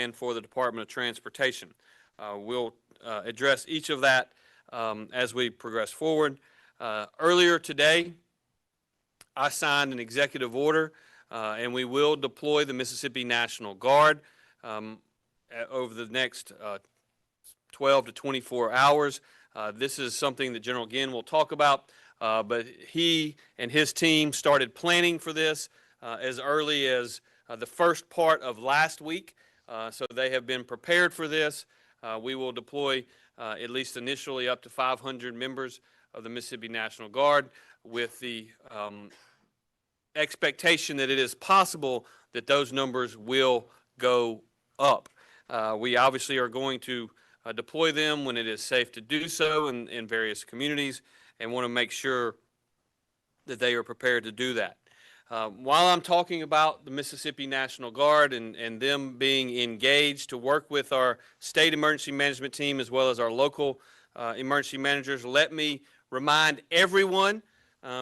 and for the Department of Transportation. We'll address each of that as we progress forward. Earlier today, I signed an executive order, and we will deploy the Mississippi National Guard over the next 12 to 24 hours. This is something that General Ginn will talk about, but he and his team started planning for this as early as the first part of last week, so they have been prepared for this. We will deploy at least initially up to 500 members of the Mississippi National Guard, with the expectation that it is possible that those numbers will go up. We obviously are going to deploy them when it is safe to do so in various communities, and want to make sure that they are prepared to do that. While I'm talking about the Mississippi National Guard and them being engaged to work with our state emergency management team as well as our local emergency managers, let me remind everyone,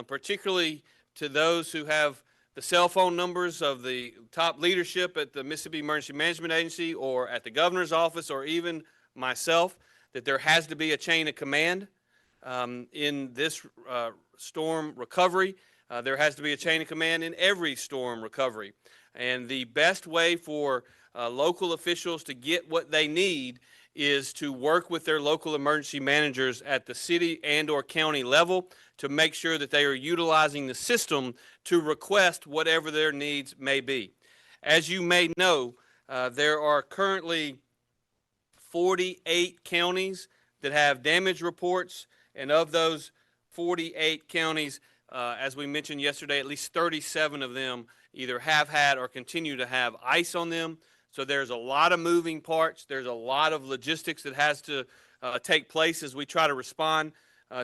particularly to those who have the cell phone numbers of the top leadership at the Mississippi Emergency Management Agency or at the governor's office or even myself, that there has to be a chain of command in this storm recovery. There has to be a chain of command in every storm recovery. And the best way for local officials to get what they need is to work with their local emergency managers at the city and or county level to make sure that they are utilizing the system to request whatever their needs may be. As you may know, there are currently 48 counties that have damage reports, and of those 48 counties, as we mentioned yesterday, at least 37 of them either have had or continue to have ice on them. So there's a lot of moving parts. There's a lot of logistics that has to take place as we try to respond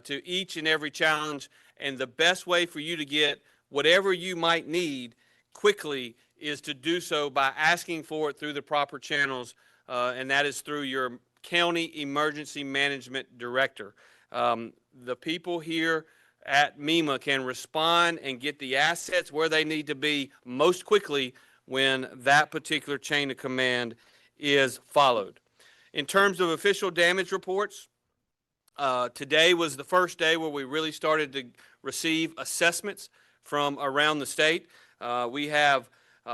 to each and every challenge. And the best way for you to get whatever you might need quickly is to do so by asking for it through the proper channels, and that is through your county emergency management director. The people here at MEMA can respond and get the assets where they need to be most quickly when that particular chain of command is followed. In terms of official damage reports, today was the first day where we really started to receive assessments from around the state. We have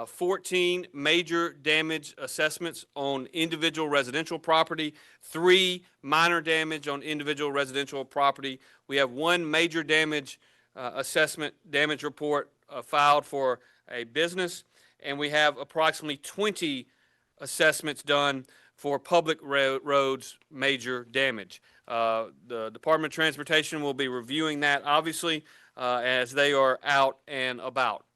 14 major damage assessments on individual residential property, 3 minor damage on individual residential property. We have 1 major damage assessment damage report filed for a business, and we have approximately 20 assessments done for public roads major damage. The Department of Transportation will be reviewing that, obviously, as they are out and about.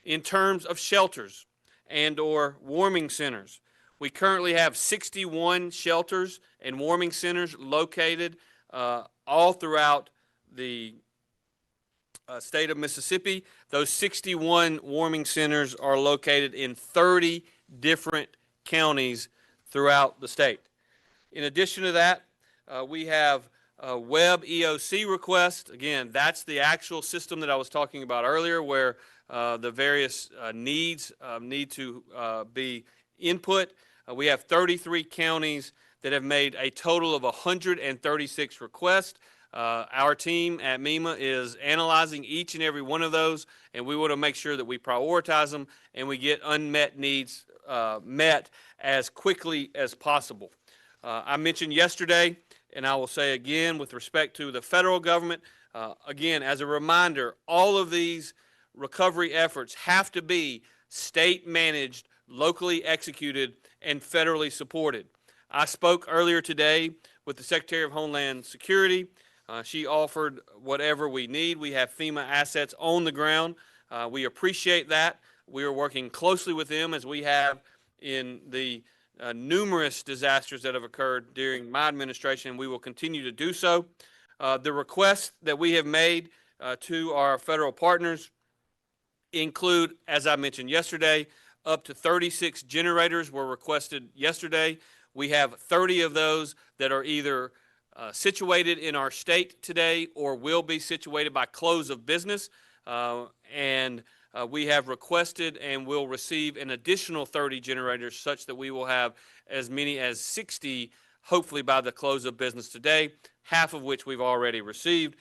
In terms of shelters and or warming centers, we currently have 61 shelters and warming centers located all throughout the state of Mississippi. Those 61 warming centers are located in 30 different counties throughout the state. In addition to that, we have a web EOC request. Again, that's the actual system that I was talking about earlier, where the various needs need to be input. We have 33 counties that have made a total of 136 requests. Our team at MEMA is analyzing each and every one of those, and we want to make sure that we prioritize them and we get unmet needs met as quickly as possible. I mentioned yesterday, and I will say again with respect to the federal government, again, as a reminder, all of these recovery efforts have to be state managed, locally executed, and federally supported. I spoke earlier today with the Secretary of Homeland Security. She offered whatever we need. We have FEMA assets on the ground. We appreciate that. We are working closely with them as we have in the numerous disasters that have occurred during my administration, and we will continue to do so. The requests that we have made to our federal partners include, as I mentioned yesterday, up to 36 generators were requested yesterday. We have 30 of those that are either situated in our state today or will be situated by close of business. And We have requested and will receive an additional 30 generators such that we will have as many as 60 hopefully by the close of business today, half of which we've already received.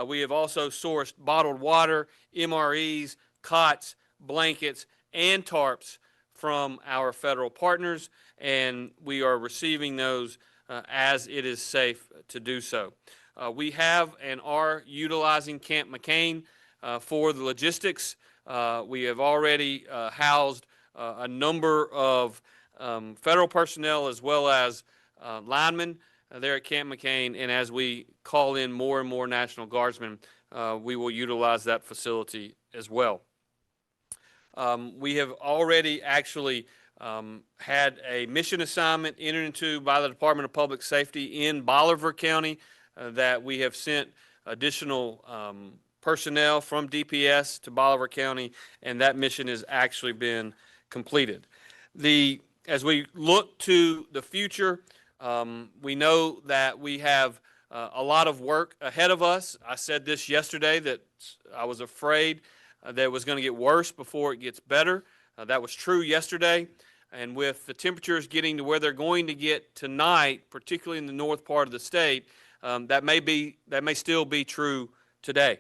We have also sourced bottled water, MREs, cots, blankets, and tarps from our federal partners, and we are receiving those as it is safe to do so. We have and are utilizing Camp McCain for the logistics. We have already housed a number of federal personnel as well as linemen there at Camp McCain, and as we call in more and more National Guardsmen, we will utilize that facility as well. We have already actually had a mission assignment entered into by the Department of Public Safety in Bolivar County that we have sent additional personnel from DPS to Bolivar County, and that mission has actually been completed. As we look to the future, we know that we have a lot of work ahead of us. I said this yesterday that I was afraid that it was going to get worse before it gets better. That was true yesterday. And with the temperatures getting to where they're going to get tonight, particularly in the north part of the state, that may still be true today.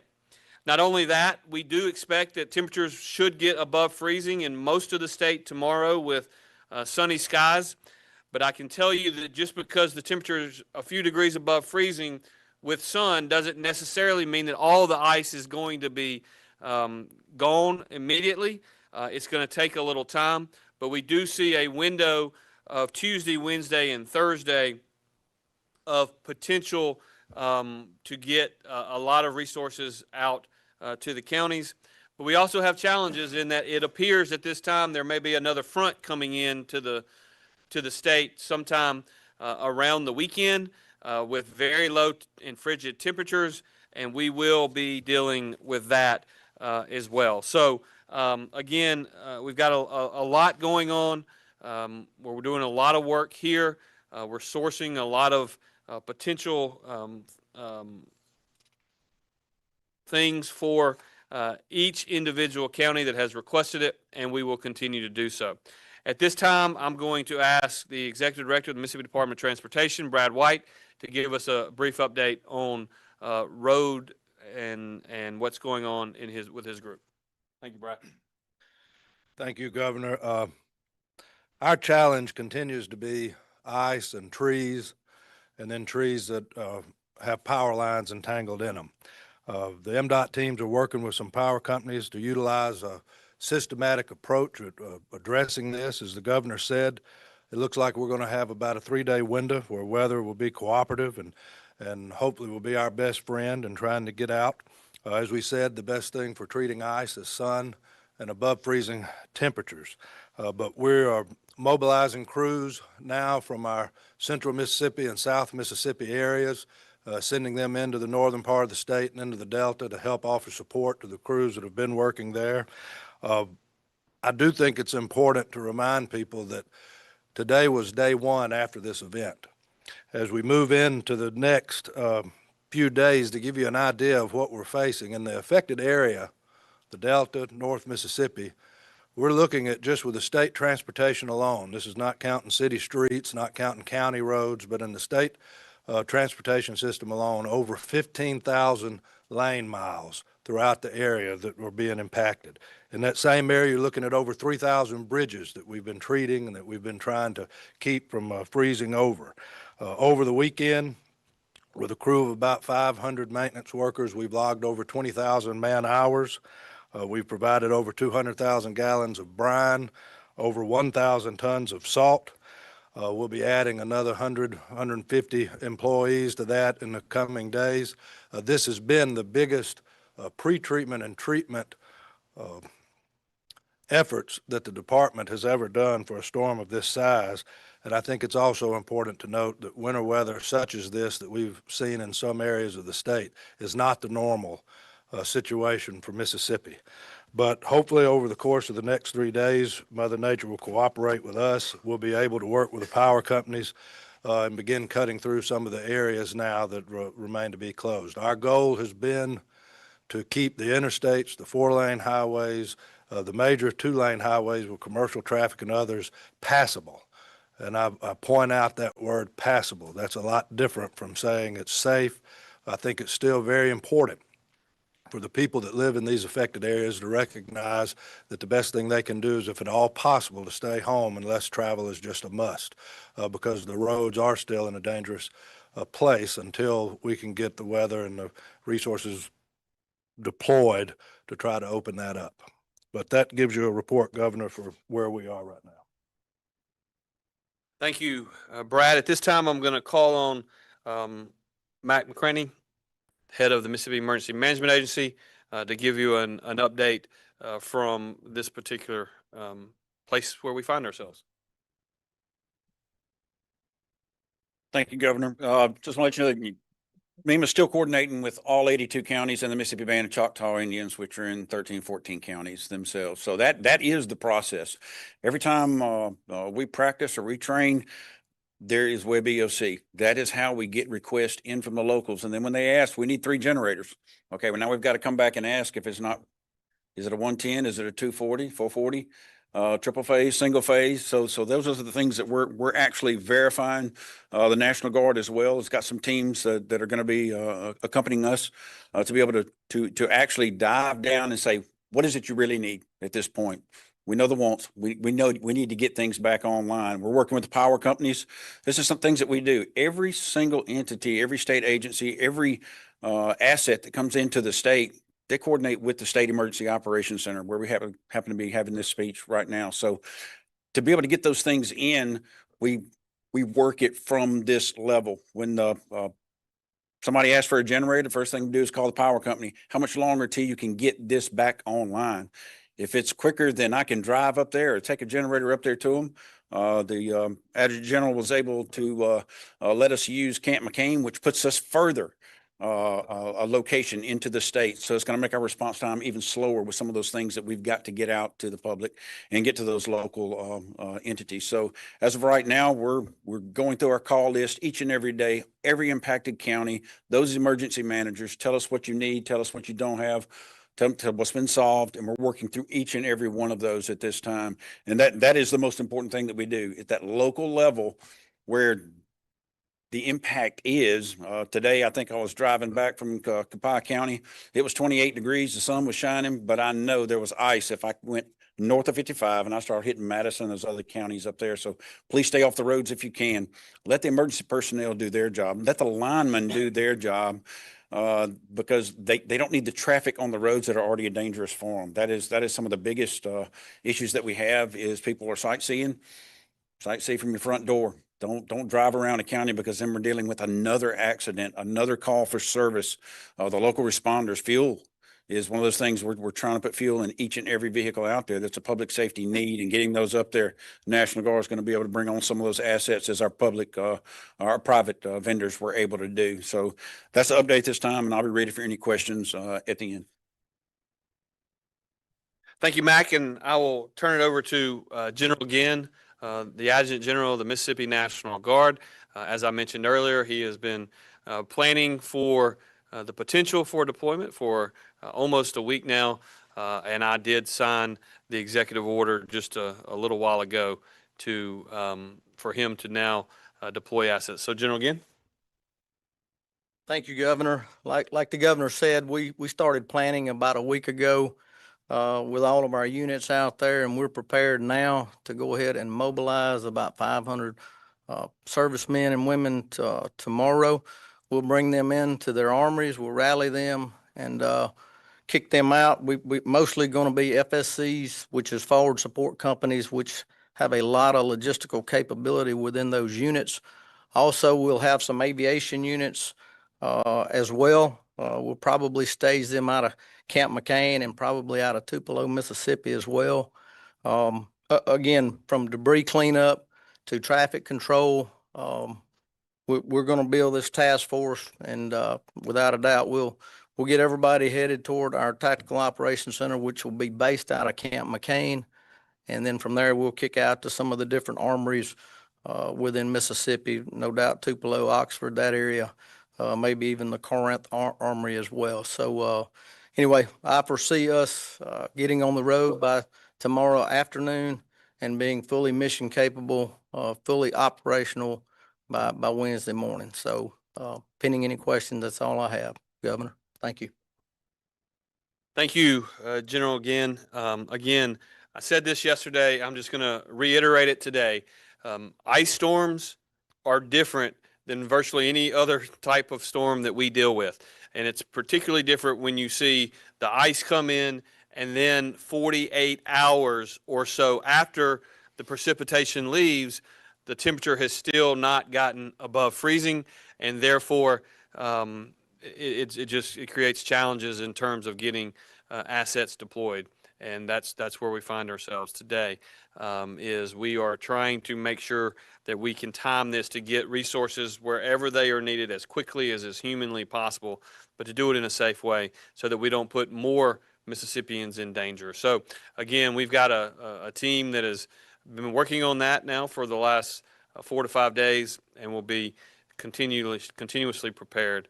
Not only that, we do expect that temperatures should get above freezing in most of the state tomorrow with sunny skies. But I can tell you that just because the temperature is a few degrees above freezing with sun doesn't necessarily mean that all the ice is going to be gone immediately. It's going to take a little time, but we do see a window of Tuesday, Wednesday, and Thursday of potential to get a lot of resources out to the counties. But we also have challenges in that it appears at this time there may be another front coming in to the state sometime around the weekend with very low and frigid temperatures, and we will be dealing with that as well. So again, we've got a lot going on. We're doing a lot of work here. We're sourcing a lot of potential things for each individual county that has requested it, and we will continue to do so. At this time, I'm going to ask the Executive Director of the Mississippi Department of Transportation, Brad White, to give us a brief update on road and what's going on with his group. Thank you, Brad. Thank you, Governor. Our challenge continues to be ice and trees, and then trees that have power lines entangled in them. The MDOT teams are working with some power companies to utilize a systematic approach at addressing this. As the governor said, it looks like we're going to have about a 3-day window where weather will be cooperative and hopefully will be our best friend in trying to get out. As we said, the best thing for treating ice is sun and above freezing temperatures. But we are mobilizing crews now from our central Mississippi and south Mississippi areas, sending them into the northern part of the state and into the Delta to help offer support to the crews that have been working there. I do think it's important to remind people that today was day one after this event. As we move into the next few days, to give you an idea of what we're facing in the affected area, the Delta, North Mississippi, we're looking at just with the state transportation alone. This is not counting city streets, not counting county roads, but in the state transportation system alone, over 15,000 lane miles throughout the area that were being impacted. In that same area, you're looking at over 3,000 bridges that we've been treating and that we've been trying to keep from freezing over. Over the weekend, with a crew of about 500 maintenance workers, we've logged over 20,000 man hours. We've provided over 200,000 gallons of brine, over 1,000 tons of salt. We'll be adding another 150 employees to that in the coming days. This has been the biggest pre-treatment and treatment efforts that the department has ever done for a storm of this size. And I think it's also important to note that winter weather such as this that we've seen in some areas of the state is not the normal situation for Mississippi. But hopefully over the course of the next 3 days, Mother Nature will cooperate with us. We'll be able to work with the power companies and begin cutting through some of the areas now that remain to be closed. Our goal has been to keep the interstates, the 4-lane highways, The major two-lane highways with commercial traffic and others passable. And I point out that word passable. That's a lot different from saying it's safe. I think it's still very important for the people that live in these affected areas to recognize that the best thing they can do is, if at all possible, to stay home unless travel is just a must, because the roads are still in a dangerous place until we can get the weather and the resources deployed to try to open that up. But that gives you a report, Governor, for where we are right now. Thank you, Brad. At this time, I'm going to call on Mac McCraney, head of the Mississippi Emergency Management Agency, to give you an update from this particular place where we find ourselves. Thank you, Governor. Just want to let you know that MEMA is still coordinating with all 82 counties and the Mississippi Band of Choctaw Indians, which are in 13, 14 counties themselves. So that is the process. Every time we practice or we train, there is Web EOC. That is how we get requests in from the locals. And then when they ask, we need 3 generators. Okay, well, now we've got to come back and ask if it's not, is it a 110? Is it a 240, 440? Triple phase, single phase. So those are the things that we're actually verifying. The National Guard as well has got some teams that are going to be accompanying us to be able to actually dive down and say, what is it you really need at this point? We know the wants. We know we need to get things back online. We're working with the power companies. This is some things that we do. Every single entity, every state agency, every asset that comes into the state, they coordinate with the State Emergency Operations Center, where we happen to be having this speech right now. So to be able to get those things in, we work it from this level. When somebody asks for a generator, the first thing to do is call the power company. How much longer till you can get this back online? If it's quicker than I can drive up there or take a generator up there to them, the Adjutant General was able to let us use Camp McCain, which puts us further a location into the state. So it's going to make our response time even slower with some of those things that we've got to get out to the public and get to those local entities. So as of right now, we're going through our call list each and every day, every impacted county, those emergency managers. Tell us what you need, tell us what you don't have, tell what's been solved, and we're working through each and every one of those at this time. And that is the most important thing that we do at that local level, where the impact is. Today, I think I was driving back from Copiah County. It was 28 degrees. The sun was shining, but I know there was ice if I went north of 55 and I started hitting Madison and those other counties up there. So please stay off the roads if you can. Let the emergency personnel do their job. Let the linemen do their job, because they don't need the traffic on the roads that are already dangerous for them. That is some of the biggest issues that we have is people are sightseeing. Sightsee from your front door. Don't drive around a county, because then we're dealing with another accident, another call for service. The local responders, fuel is one of those things we're trying to put fuel in each and every vehicle out there. That's a public safety need, and getting those up there. National Guard is going to be able to bring on some of those assets as our private vendors were able to do. So that's the update this time, and I'll be ready for any questions at the end. Thank you, Mac, and I will turn it over to General Ginn, the Adjutant General of the Mississippi National Guard. As I mentioned earlier, he has been planning for the potential for deployment for almost a week now, and I did sign the executive order just a little while ago for him to now deploy assets. So, General Ginn. Thank you, Governor. Like the governor said, we started planning about a week ago with all of our units out there, and we're prepared now to go ahead and mobilize about 500 servicemen and women tomorrow. We'll bring them into their armories, we'll rally them and kick them out. We mostly going to be FSCs, which is forward support companies, which have a lot of logistical capability within those units. Also, we'll have some aviation units as well. We'll probably stage them out of Camp McCain and probably out of Tupelo, Mississippi as well. Again, from debris cleanup to traffic control, we're going to build this task force, and without a doubt, we'll get everybody headed toward our Tactical Operations Center, which will be based out of Camp McCain. And then from there, we'll kick out to some of the different armories within Mississippi, no doubt Tupelo, Oxford, that area, maybe even the Corinth Armory as well. So anyway, I foresee us getting on the road by tomorrow afternoon and being fully mission capable, fully operational by Wednesday morning. So pending any questions, that's all I have, Governor. Thank you. Thank you, General, again. Again, I said this yesterday. I'm just going to reiterate it today. Ice storms are different than virtually any other type of storm that we deal with. And it's particularly different when you see the ice come in and then 48 hours or so after the precipitation leaves, the temperature has still not gotten above freezing, and therefore it creates challenges in terms of getting assets deployed. And that's where we find ourselves today, is we are trying to make sure that we can time this to get resources wherever they are needed as quickly as is humanly possible, but to do it in a safe way so that we don't put more Mississippians in danger. So again, we've got a team that has been working on that now for the last 4 to 5 days, and will be continuously prepared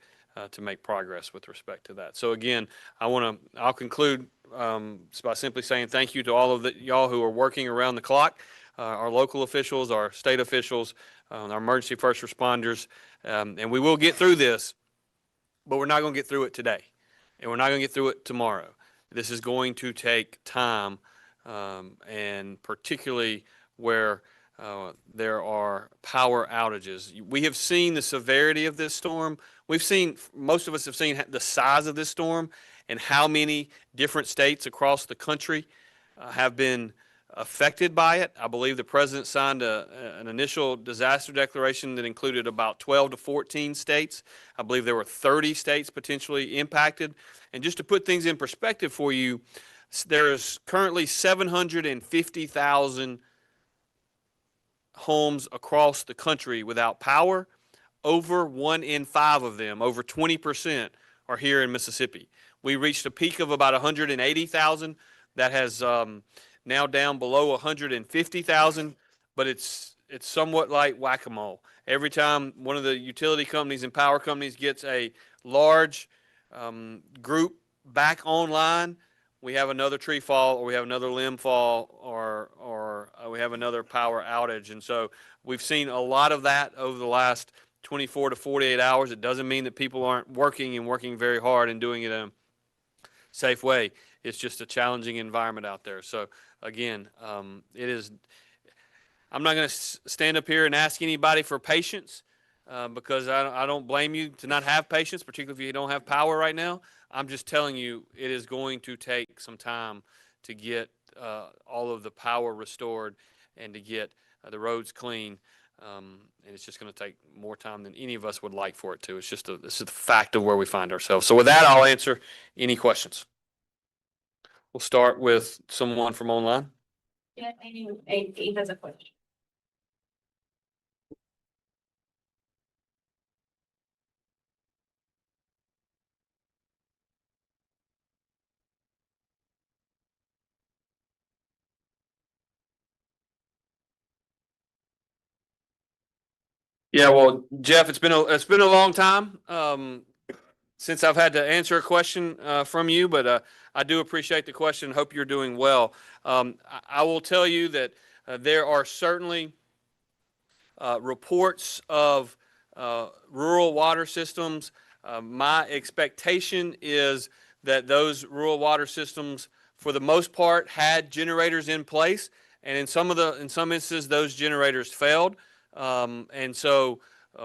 to make progress with respect to that. So again, I'll conclude by simply saying thank you to all of y'all who are working around the clock, our local officials, our state officials, our emergency first responders, and we will get through this, but we're not going to get through it today, and we're not going to get through it tomorrow. This is going to take time, and particularly where there are power outages. We have seen the severity of this storm. Most of us have seen the size of this storm and how many different states across the country have been affected by it. I believe the president signed an initial disaster declaration that included about 12 to 14 states. I believe there were 30 states potentially impacted. And just to put things in perspective for you, there is currently 750,000 homes across the country without power. Over 1 in 5 of them, over 20%, are here in Mississippi. We reached a peak of about 180,000. That has now down below 150,000, but it's somewhat like whack-a-mole. Every time one of the utility companies and power companies gets a large group back online, we have another tree fall, or we have another limb fall, or we have another power outage. And so we've seen a lot of that over the last 24 to 48 hours. It doesn't mean that people aren't working and working very hard and doing it in a safe way. It's just a challenging environment out there. So again, it is. I'm not going to stand up here and ask anybody for patience, because I don't blame you to not have patience, particularly if you don't have power right now. I'm just telling you, it is going to take some time to get all of the power restored and to get the roads clean. And it's just going to take more time than any of us would like for it to. This is the fact of where we find ourselves. So with that, I'll answer any questions. We'll start with someone from online. Yeah, he has a question. Yeah, well, Jeff, it's been a long time since I've had to answer a question from you, but I do appreciate the question. Hope you're doing well. I will tell you that there are certainly reports of rural water systems. My expectation is that those rural water systems, for the most part, had generators in place, and in some instances, those generators failed. And so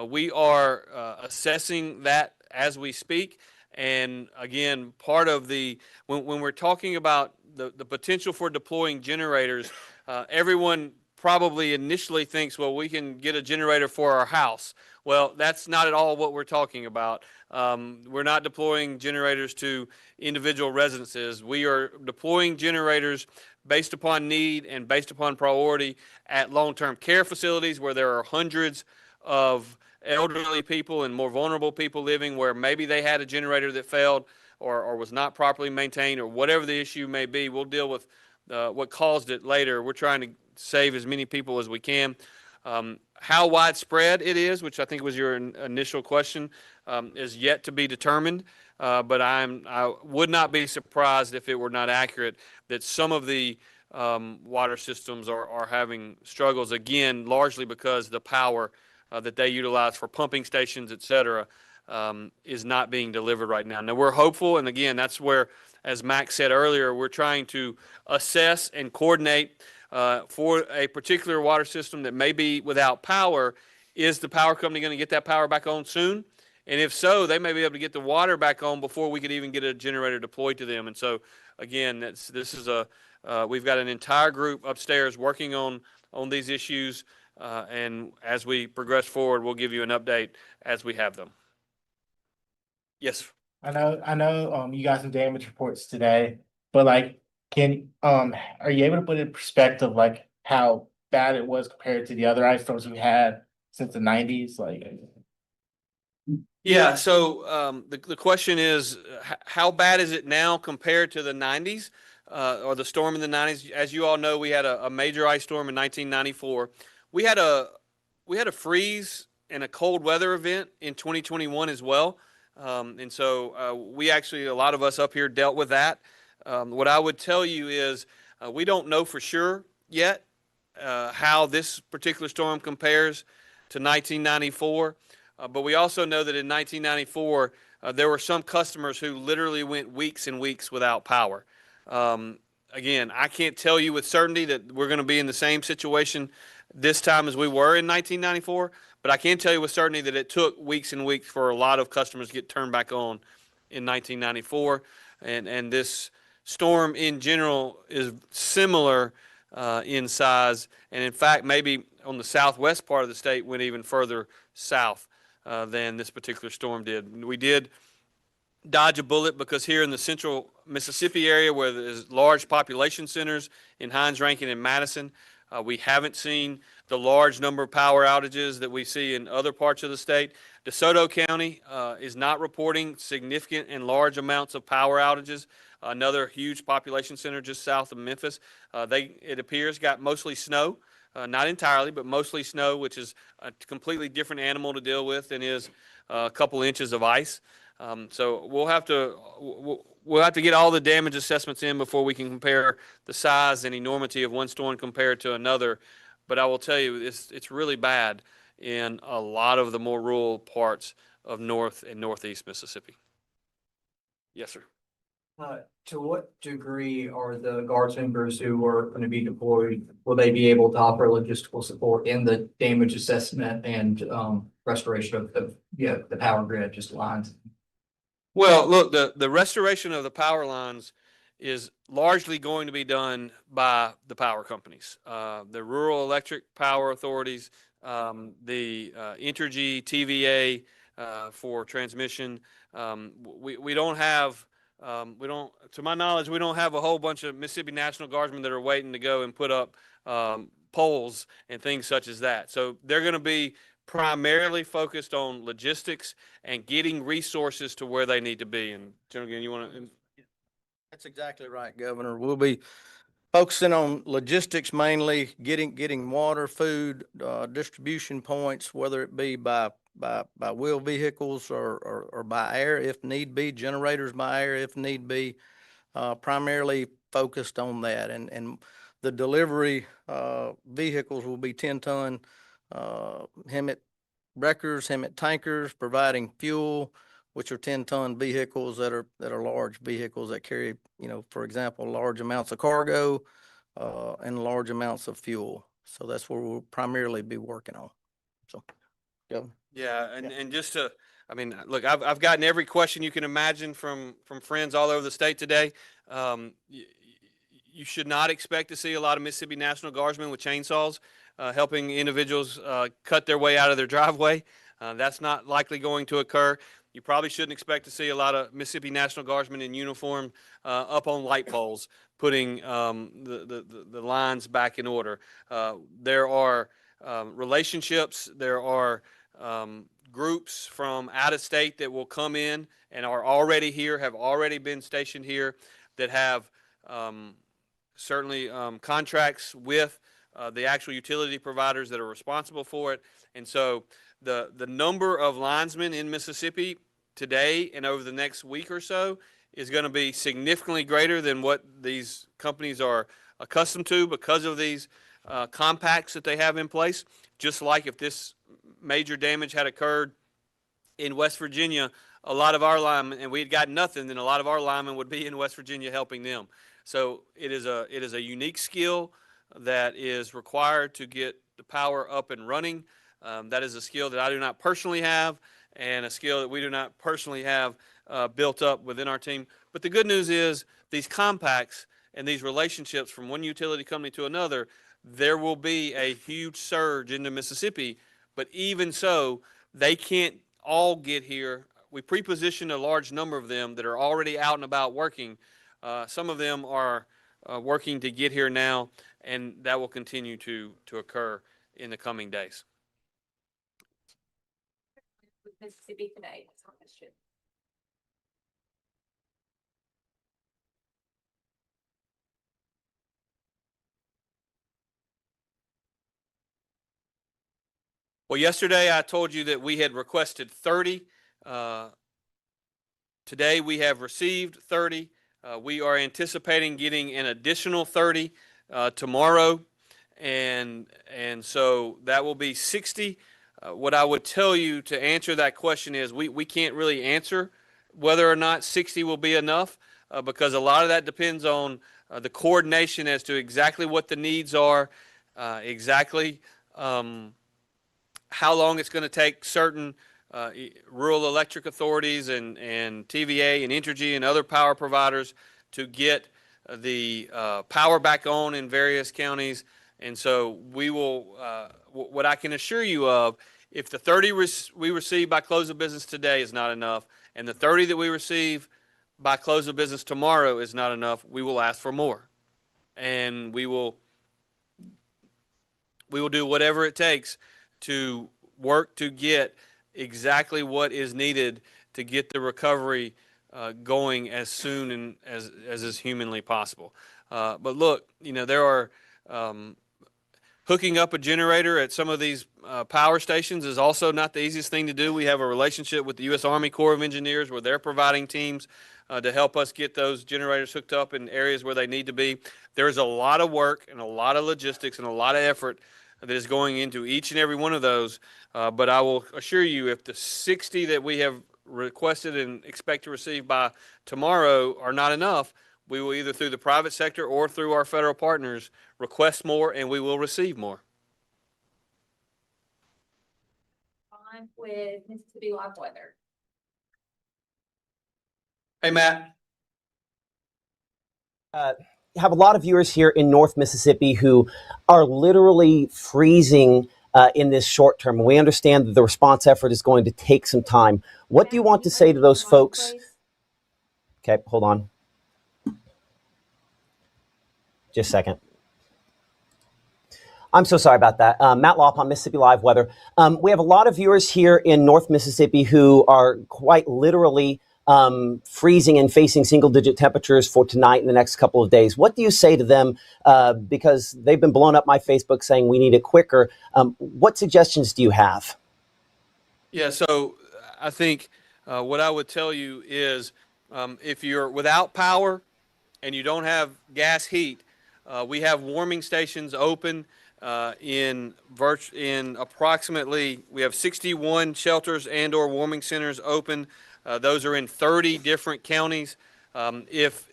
we are assessing that as we speak. And again, part of when we're talking about the potential for deploying generators, everyone probably initially thinks, well, we can get a generator for our house. Well, that's not at all what we're talking about. We're not deploying generators to individual residences. We are deploying generators based upon need and based upon priority at long-term care facilities where there are hundreds of elderly people and more vulnerable people living, where maybe they had a generator that failed or was not properly maintained, or whatever the issue may be. We'll deal with what caused it later. We're trying to save as many people as we can. How widespread it is, which I think was your initial question, is yet to be determined. but I would not be surprised if it were not accurate that some of the water systems are having struggles again, largely because the power that they utilize for pumping stations, et cetera, is not being delivered right now. Now we're hopeful, and again, that's where, as Max said earlier, we're trying to assess and coordinate for a particular water system that may be without power. Is the power company going to get that power back on soon? And if so, they may be able to get the water back on before we could even get a generator deployed to them. And so, again, we've got an entire group upstairs working on these issues. And as we progress forward, we'll give you an update as we have them. Yes. I know, you got some damage reports today, but like, are you able to put in perspective, like how bad it was compared to the other ice storms we had since the nineties, like? Yeah, so the question is, how bad is it now compared to the 90s or the storm in the 90s? As you all know, we had a major ice storm in 1994. We had a freeze and a cold weather event in 2021 as well. And so we actually, a lot of us up here dealt with that. What I would tell you is we don't know for sure yet how this particular storm compares to 1994. But we also know that in 1994, there were some customers who literally went weeks and weeks without power. Again, I can't tell you with certainty that we're going to be in the same situation this time as we were in 1994, but I can tell you with certainty that it took weeks and weeks for a lot of customers to get turned back on in 1994. And this storm in general is similar in size, and in fact, maybe on the southwest part of the state went even further south than this particular storm did. We did dodge a bullet because here in the central Mississippi area, where there's large population centers in Hines, Rankin, and Madison, we haven't seen the large number of power outages that we see in other parts of the state. DeSoto County is not reporting significant and large amounts of power outages. Another huge population center just south of Memphis. It appears, got mostly snow. Not entirely, but mostly snow, which is a completely different animal to deal with than is a couple inches of ice. So we'll have to get all the damage assessments in before we can compare the size and enormity of one storm compared to another. But I will tell you, it's really bad in a lot of the more rural parts of North and Northeast Mississippi. Yes, sir. To what degree are the Guards members who are going to be deployed, will they be able to offer logistical support in the damage assessment and restoration of the power grid, just lines? Well, look, the restoration of the power lines is largely going to be done by the power companies, the rural electric power authorities, the Entergy, TVA for transmission. We don't have. To my knowledge, we don't have a whole bunch of Mississippi National Guardsmen that are waiting to go and put up poles and things such as that. So they're going to be primarily focused on logistics and getting resources to where they need to be. And General Gann, you want to? That's exactly right, Governor. We'll be focusing on logistics mainly, getting water, food, distribution points, whether it be by wheel vehicles or by air if need be, generators by air if need be, primarily focused on that. And the delivery vehicles will be 10-ton Hemet wreckers, Hemet tankers, providing fuel, which are 10-ton vehicles that are large vehicles that carry, for example, large amounts of cargo and large amounts of fuel. So that's where we'll primarily be working on. So, Governor. Yeah, and just to, I mean, look, I've gotten every question you can imagine from friends all over the state today. You should not expect to see a lot of Mississippi National Guardsmen with chainsaws helping individuals cut their way out of their driveway. That's not likely going to occur. You probably shouldn't expect to see a lot of Mississippi National Guardsmen in uniform up on light poles putting the lines back in order. There are relationships, there are groups from out of state that will come in and are already here, have already been stationed here, that have certainly contracts with the actual utility providers that are responsible for it. And so the number of linesmen in Mississippi today and over the next week or so is going to be significantly greater than what these companies are accustomed to because of these compacts that they have in place. Just like if this major damage had occurred in West Virginia, a lot of our linemen, and we had got nothing, then a lot of our linemen would be in West Virginia helping them. So it is a unique skill that is required to get the power up and running. That is a skill that I do not personally have, and a skill that we do not personally have built up within our team. But the good news is these compacts and these relationships from one utility company to another, there will be a huge surge into Mississippi. But even so, they can't all get here. We pre-positioned a large number of them that are already out and about working. Some of them are working to get here now, and that will continue to occur in the coming days. With Mississippi today, that's my question. Well, yesterday I told you that we had requested 30. Today we have received 30. We are anticipating getting an additional 30 tomorrow, and so that will be 60. What I would tell you to answer that question is we can't really answer whether or not 60 will be enough because a lot of that depends on the coordination as to exactly what the needs are, exactly how long it's going to take certain rural electric authorities and TVA and Entergy and other power providers to get the power back on in various counties. And so we will, what I can assure you of, if the 30 we receive by close of business today is not enough, and the 30 that we receive by close of business tomorrow is not enough, we will ask for more. And we will do whatever it takes to work to get exactly what is needed to get the recovery going as soon and as is humanly possible. But look, there are hooking up a generator at some of these power stations is also not the easiest thing to do. We have a relationship with the U.S. Army Corps of Engineers where they're providing teams to help us get those generators hooked up in areas where they need to be. There's a lot of work and a lot of logistics and a lot of effort that is going into each and every one of those. But I will assure you, if the 60 that we have requested and expect to receive by tomorrow are not enough, we will either through the private sector or through our federal partners request more, and we will receive more. On with Mississippi live weather. Hey, Matt. Have a lot of viewers here in North Mississippi who are literally freezing in this short term. We understand that the response effort is going to take some time. What do you want to say to those folks? Okay, hold on. Just a second. I'm so sorry about that. Matt Lopp on Mississippi Live Weather. We have a lot of viewers here in North Mississippi who are quite literally freezing and facing single-digit temperatures for tonight and the next couple of days. What do you say to them? Because they've been blowing up my Facebook saying we need it quicker. What suggestions do you have? Yeah, so I think what I would tell you is if you're without power and you don't have gas heat, we have warming stations open in approximately, we have 61 shelters and or warming centers open. Those are in 30 different counties. If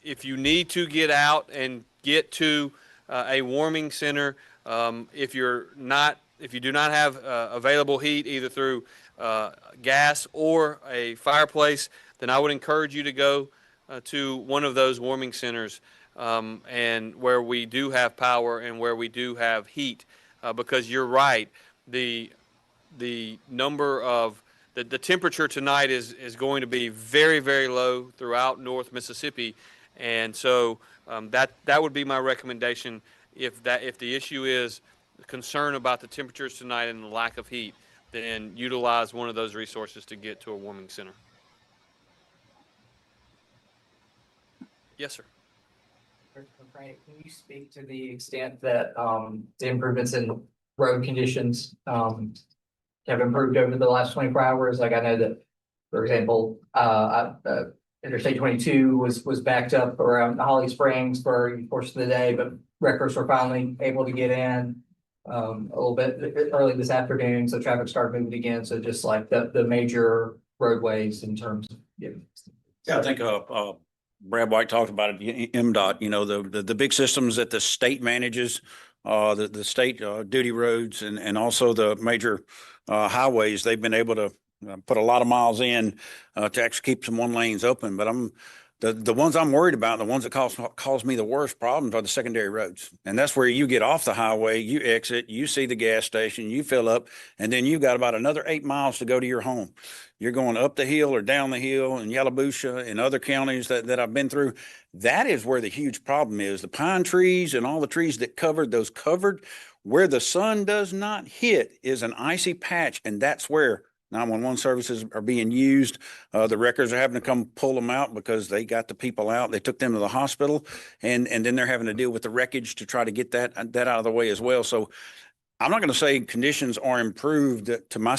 you need to get out and get to a warming center, if you do not have available heat either through gas or a fireplace, then I would encourage you to go to one of those warming centers and where we do have power and where we do have heat, because you're right, the number of the temperature tonight is going to be very, very low throughout North Mississippi, and so that would be my recommendation if the issue is concern about the temperatures tonight and the lack of heat, then utilize one of those resources to get to a warming center. Yes, sir. Frank, can you speak to the extent that the improvements in road conditions have improved over the last 24 hours? Like I know that For example, Interstate 22 was backed up around Holly Springs for a portion of the day, but wreckers were finally able to get in a little bit early this afternoon, so traffic started moving again. So just like the major roadways in terms of, Yeah, I think, Brad White talked about it, MDOT, you know, the big systems that the state manages, the state, duty roads and also the major, highways, they've been able to put a lot of miles in, to actually keep some one lanes open. But the ones I'm worried about, the ones that cause me the worst problems are the secondary roads. And that's where you get off the highway, you exit, you see the gas station, you fill up, and then you've got about another 8 miles to go to your home. You're going up the hill or down the hill in Yalobusha and other counties that I've been through. That is where the huge problem is. The pine trees and all the trees that covered, where the sun does not hit is an icy patch. And that's where 911 services are being used. The wreckers are having to come pull them out because they got the people out. They took them to the hospital, and then they're having to deal with the wreckage to try to get that out of the way as well. So I'm not going to say conditions are improved to my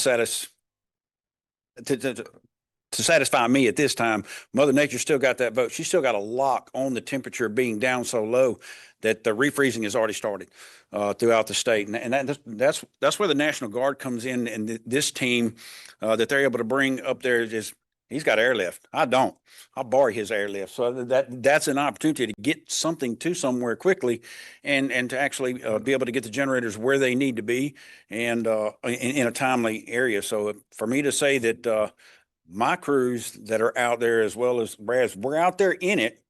to satisfy me at this time. Mother Nature still got that vote. She still got a lock on the temperature being down so low that the refreezing has already started throughout the state. And that's where the National Guard comes in. And this team that they're able to bring up there is, he's got airlift. I don't. I'll borrow his airlift. So that's an opportunity to get something to somewhere quickly and to actually be able to get the generators where they need to be and in a timely area. So for me to say that my crews that are out there, as well as Brad's, we're out there in it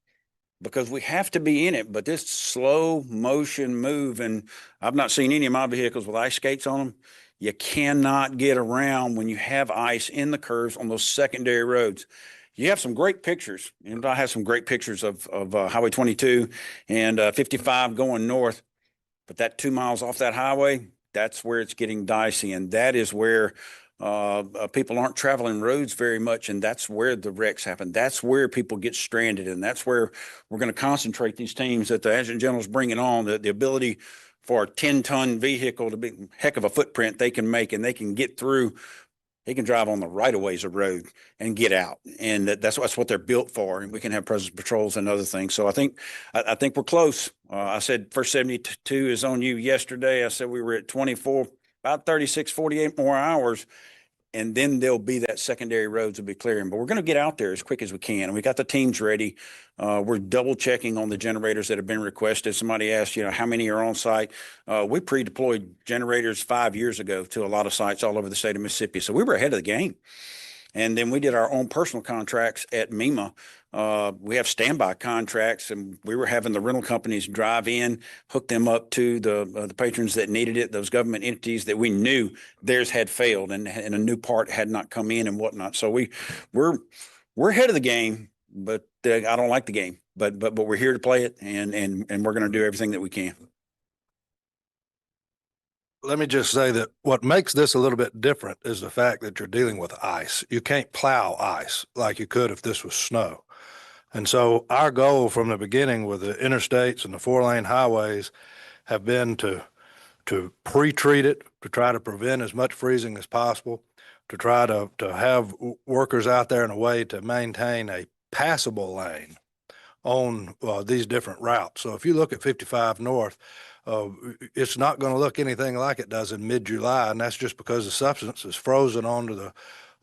because we have to be in it. But this slow motion move, and I've not seen any of my vehicles with ice skates on them. You cannot get around when you have ice in the curves on those secondary roads. You have some great pictures, and I have some great pictures of Highway 22 and 55 going north. But that 2 miles off that highway, that's where it's getting dicey, and that is where people aren't traveling roads very much, and that's where the wrecks happen. That's where people get stranded, and that's where we're going to concentrate these teams that the Adjutant General is bringing on, the ability for a 10-ton vehicle to be a heck of a footprint they can make, and they can get through. They can drive on the right of ways of road and get out, and that's what they're built for. And we can have presence patrols and other things. So I think we're close. I said first 72 is on you yesterday. I said we were at 24, about 36, 48 more hours. And then there'll be that secondary roads will be clearing. But we're going to get out there as quick as we can. And we got the teams ready. We're double checking on the generators that have been requested. Somebody asked, how many are on site? We pre-deployed generators 5 years ago to a lot of sites all over the state of Mississippi. So we were ahead of the game. And then we did our own personal contracts at MEMA. We have standby contracts, and we were having the rental companies drive in, hook them up to the patrons that needed it, those government entities that we knew theirs had failed and a new part had not come in and whatnot. So we're ahead of the game, but I don't like the game, but we're here to play it, and we're going to do everything that we can. Let me just say that what makes this a little bit different is the fact that you're dealing with ice. You can't plow ice like you could if this was snow. And so our goal from the beginning with the interstates and the 4-lane highways have been to pre-treat it, to try to prevent as much freezing as possible, to try to have workers out there in a way to maintain a passable lane on these different routes. So if you look at 55 North, it's not going to look anything like it does in mid-July, and that's just because the substance is frozen onto the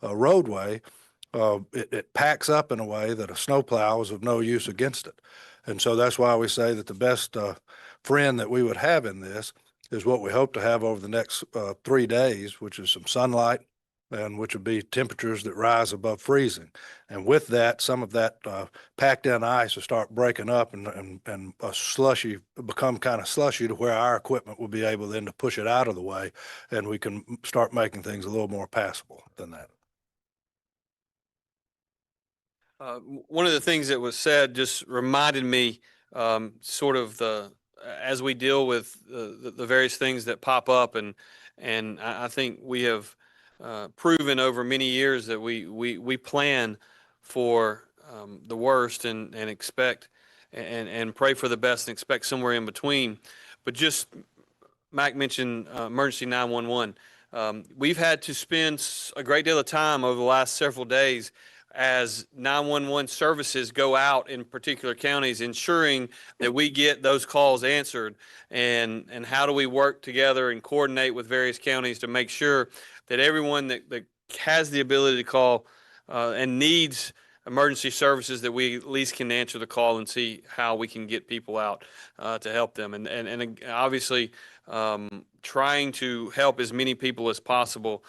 roadway. It packs up in a way that a snowplow is of no use against it. And so that's why we say that the best friend that we would have in this is what we hope to have over the next 3 days, which is some sunlight, and which would be temperatures that rise above freezing. And with that, some of that packed in ice will start breaking up and a slushy, become kind of slushy to where our equipment will be able then to push it out of the way, and we can start making things a little more passable than that. One of the things that was said just reminded me sort of as we deal with the various things that pop up, and I think we have proven over many years that we plan for the worst and expect and pray for the best and expect somewhere in between. But just Mac mentioned emergency 911. We've had to spend a great deal of time over the last several days as 911 services go out in particular counties, ensuring that we get those calls answered, and how do we work together and coordinate with various counties to make sure that everyone that has the ability to call and needs emergency services, that we at least can answer the call and see how we can get people out to help them. And obviously, trying to help as many people as possible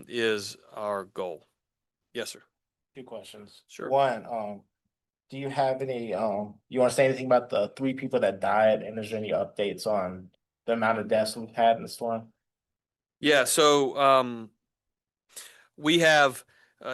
is our goal. Yes, sir. Two questions. Sure. One, do you have any, you want to say anything about the 3 people that died, and is there any updates on the amount of deaths we've had in the storm? Yeah, so we have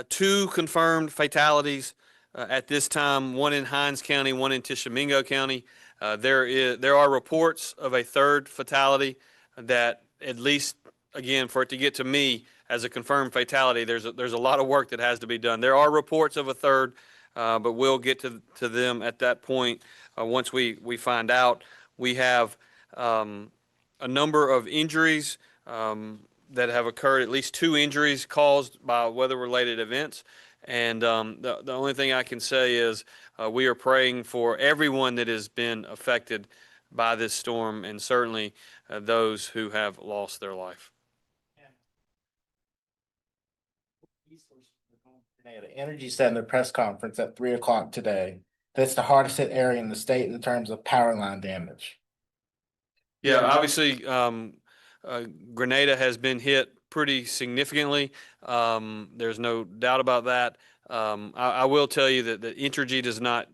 2 confirmed fatalities at this time, one in Hinds County, one in Tishomingo County. There are reports of a 3rd fatality that, at least, again, for it to get to me as a confirmed fatality, there's a lot of work that has to be done. There are reports of a 3rd, but we'll get to them at that point once we find out. We have a number of injuries that have occurred, at least 2 injuries caused by weather-related events. And the only thing I can say is we are praying for everyone that has been affected by this storm, and certainly those who have lost their life. The Energy said in their press conference at 3 o'clock today that it's the hardest hit area in the state in terms of power line damage. Yeah, obviously, Grenada has been hit pretty significantly. There's no doubt about that. I will tell you that Entergy does not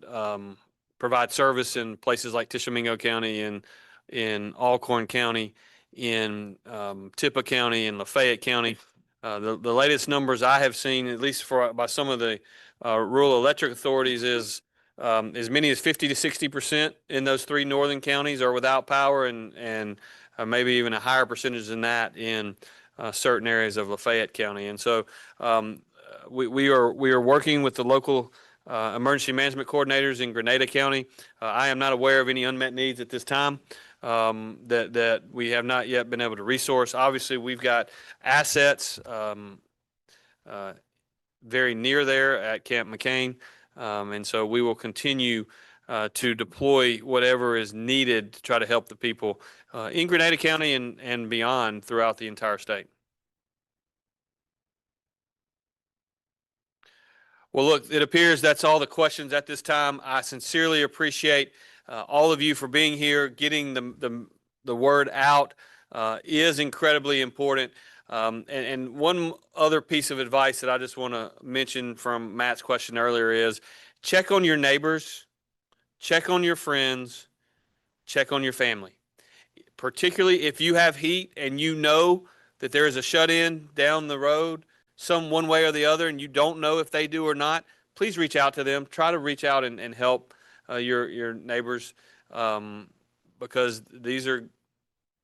provide service in places like Tishomingo County and in Alcorn County, in Tippah County, and Lafayette County. The latest numbers I have seen, at least by some of the rural electric authorities, is as many as 50 to 60% in those 3 northern counties are without power, and maybe even a higher percentage than that in certain areas of Lafayette County. And so we are working with the local emergency management coordinators in Grenada County. I am not aware of any unmet needs at this time that we have not yet been able to resource. Obviously, we've got assets very near there at Camp McCain, and so we will continue to deploy whatever is needed to try to help the people in Grenada County and beyond throughout the entire state. Well, look, it appears that's all the questions at this time. I sincerely appreciate all of you for being here. Getting the word out is incredibly important. And one other piece of advice that I just want to mention from Matt's question earlier is check on your neighbors, check on your friends, check on your family. Particularly if you have heat and you know that there is a shut-in down the road, one way or the other, and you don't know if they do or not, please reach out to them. Try to reach out and help your neighbors because these are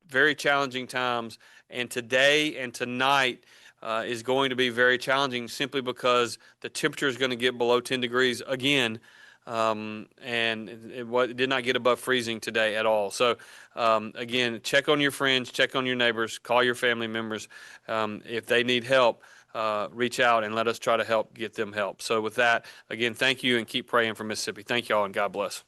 very challenging times. And today and tonight is going to be very challenging simply because the temperature is going to get below 10 degrees again. And it did not get above freezing today at all. So again, check on your friends, check on your neighbors, call your family members. If they need help, reach out and let us try to help get them help. So with that, again, thank you and keep praying for Mississippi. Thank you all and God bless.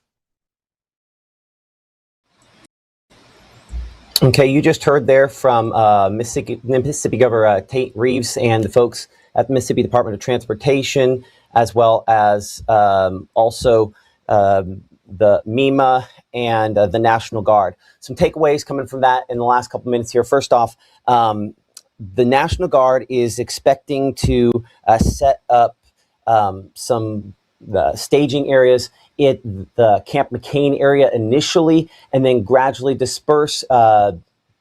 Okay, you just heard there from Mississippi Governor Tate Reeves and the folks at the Mississippi Department of Transportation, as well as also the MEMA and the National Guard. Some takeaways coming from that in the last couple minutes here. First off, the National Guard is expecting to set up some staging areas at the Camp McCain area initially, and then gradually disperse over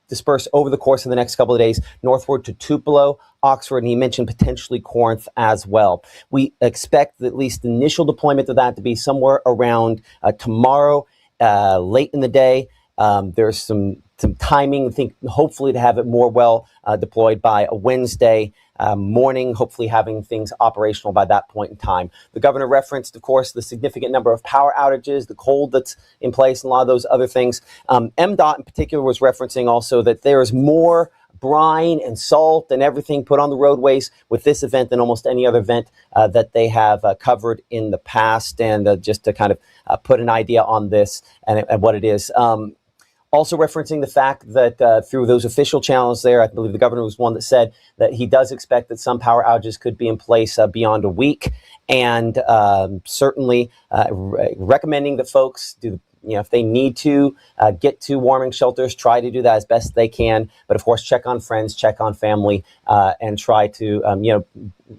the course of the next couple of days northward to Tupelo, Oxford, and he mentioned potentially Corinth as well. We expect at least the initial deployment of that to be somewhere around tomorrow, late in the day. There's some timing, I think, hopefully to have it more well deployed by a Wednesday morning, hopefully having things operational by that point in time. The governor referenced, of course, the significant number of power outages, the cold that's in place, and a lot of those other things. MDOT in particular was referencing also that there is more brine and salt and everything put on the roadways with this event than almost any other event that they have covered in the past. And just to kind of put an idea on this and what it is. Also referencing the fact that through those official channels there, I believe the governor was one that said that he does expect that some power outages could be in place beyond a week, and certainly recommending that folks do, if they need to get to warming shelters, try to do that as best they can. But of course, check on friends, check on family, and try to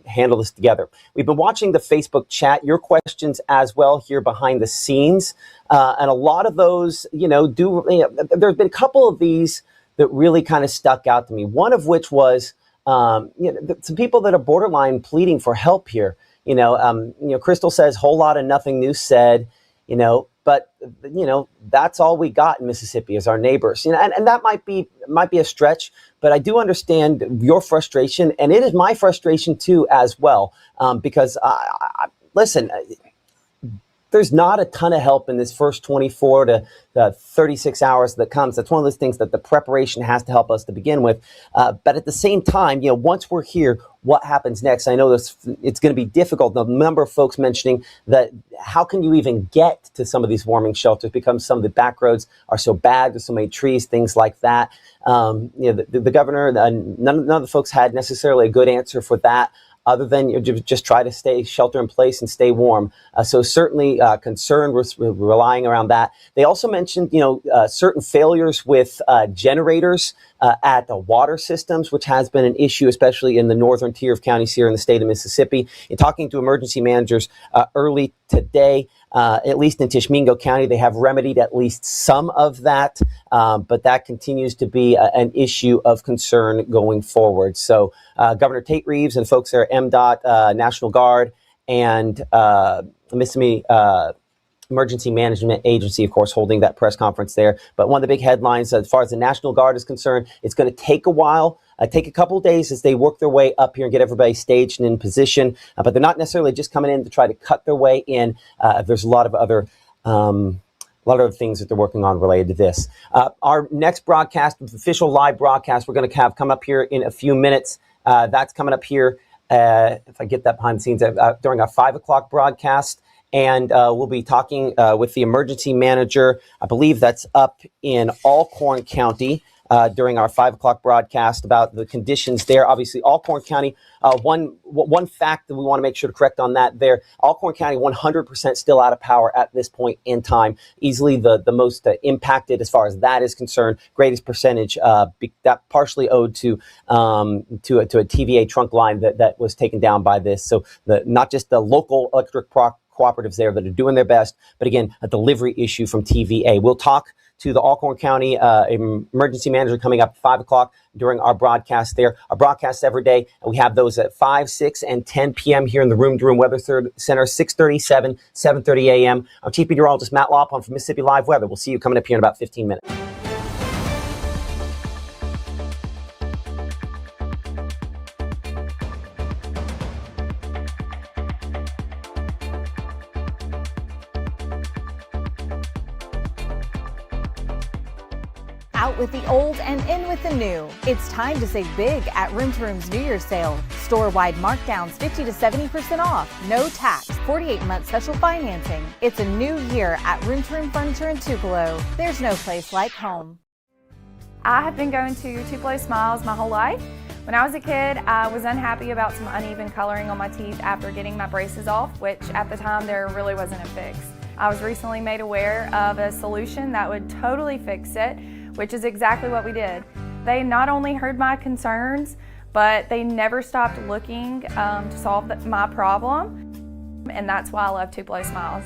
handle this together. We've been watching the Facebook chat, your questions as well here behind the scenes. And a lot of those, there's been a couple of these that really kind of stuck out to me. One of which was, some people that are borderline pleading for help here. Crystal says, whole lot of nothing new said, but that's all we got in Mississippi is our neighbors. And that might be a stretch, but I do understand your frustration, and it is my frustration too as well, because listen. There's not a ton of help in this first 24 to 36 hours that comes. That's one of those things that the preparation has to help us to begin with. But at the same time, once we're here, what happens next? I know it's going to be difficult. The number of folks mentioning that how can you even get to some of these warming shelters because some of the back roads are so bad. There's so many trees, things like that. The governor, none of the folks had necessarily a good answer for that, other than just try to stay shelter in place and stay warm. So certainly concerned with relying around that. They also mentioned, certain failures with generators at the water systems, which has been an issue, especially in the northern tier of counties here in the state of Mississippi. In talking to emergency managers early today, at least in Tishomingo County, they have remedied at least some of that, but that continues to be an issue of concern going forward. So Governor Tate Reeves and folks there at MDOT, National Guard, and Mississippi Emergency Management Agency, of course, holding that press conference there. But one of the big headlines, as far as the National Guard is concerned, it's going to take a while, take a couple of days as they work their way up here and get everybody staged and in position. But they're not necessarily just coming in to try to cut their way in. There's a lot of other things that they're working on related to this. Our next broadcast, official live broadcast, we're going to have come up here in a few minutes. That's coming up here, if I get that behind the scenes, during our 5 o'clock broadcast. And we'll be talking with the emergency manager. I believe that's up in Alcorn County during our 5 o'clock broadcast about the conditions there. Obviously, Alcorn County, one fact that we want to make sure to correct on that there, Alcorn County 100% still out of power at this point in time. Easily the most impacted as far as that is concerned. Greatest percentage that partially owed to a TVA trunk line that was taken down by this. So not just the local electric cooperatives there that are doing their best, but again, a delivery issue from TVA. We'll talk to the Alcorn County emergency manager coming up at 5 o'clock during our broadcast there. Our broadcasts every day, we have those at 5, 6, and 10 p.m. here in the Room to Room Weather Center, 6:37, 7:30 a.m. I'm Chief Meteorologist Matt Lawpon from Mississippi Live Weather. We'll see you coming up here in about 15 minutes. Out with the old and in with the new. It's time to save big at Room to Room's New Year's sale. Store-wide markdowns 50 to 70% off. No tax. 48-month special financing. It's a new year at Room to Room Furniture in Tupelo. There's no place like home. I have been going to Tupelo Smiles my whole life. When I was a kid, I was unhappy about some uneven coloring on my teeth after getting my braces off, which at the time there really wasn't a fix. I was recently made aware of a solution that would totally fix it, which is exactly what we did. They not only heard my concerns, but they never stopped looking to solve my problem, and that's why I love Tupelo Smiles.